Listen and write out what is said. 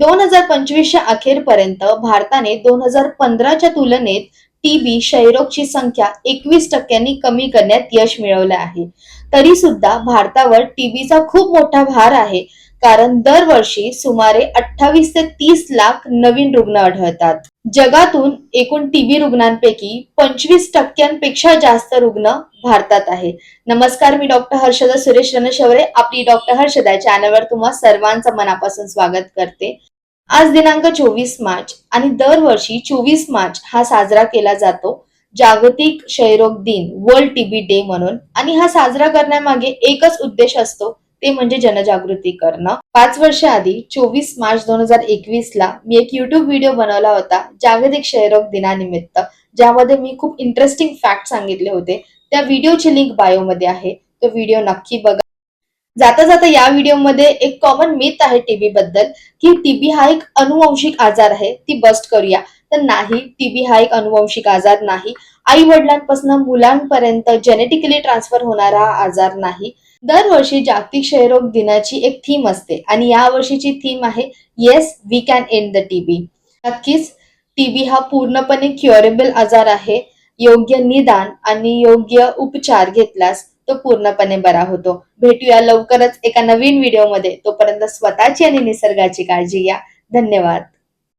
2025च्या अखेरपर्यंत भारताने 2015च्या तुलनेत टीबी क्षयरोगची संख्या 21% कमी करण्यात यश मिळवले आहे. तरी सुद्धा भारतावर टीबीचा खूप मोठा भार आहे, कारण दरवर्षी सुमारे 28 ते 30 लाख नवीन रुग्ण आढळतात. जगातून एकूण टीबी रुग्णांपैकी 25%पेक्षा जास्त रुग्ण भारतात आहे. नमस्कार, मी डॉक्टर हर्षदा सुरेश रणशौरे, आपली डॉक्टर हर्षदा चॅनलवर तुम्हा सर्वांचं मनापासून स्वागत करते. आज दिनांक 24 मार्च आणि दरवर्षी 24 मार्च हा साजरा केला जातो जागतिक क्षयरोग दिन, वर्ल्ड टीबी डे म्हणून. आणि हा साजरा करण्यामागे एकच उद्देश असतो, ते म्हणजे जनजागृती करणं. 5 वर्ष आधी 24 मार्च 2021 ला मी एक युट्यूब व्हिडिओ बनवला होता जागतिक क्षयरोग दिनानिमित्त, ज्यामध्ये मी खूप इंटरेस्टिंग फॅक्ट सांगितले होते. त्या व्हिडिओची लिंक बायो मध्ये आहे, तो व्हिडिओ नक्की बघा. जाता जाता या व्हिडिओमध्ये एक कॉमन मिथ आहे टीबी बद्दल, की टीबी हा एक अनुवंशिक आजार आहे, ती बस्ट करूया. तर नाही, टीबी हा एक अनुवंशिक आजार नाही. आई वडिलांपासून मुलांपर्यंत जेनेटिकली ट्रान्सफर होणारा हा आजार नाही. दरवर्षी जागतिक क्षयरोग दिनाची एक थीम असते आणि या वर्षीची थीम आहे yes we can end the TB. नक्कीच टीबी हा पूर्णपणे क्युरेबल आजार आहे. योग्य निदान आणि योग्य उपचार घेतल्यास तो पूर्णपणे बरा होतो. भेटूया लवकरच एका नवीन व्हिडिओमध्ये. तोपर्यंत स्वतःची आणि निसर्गाची काळजी घ्या. धन्यवाद.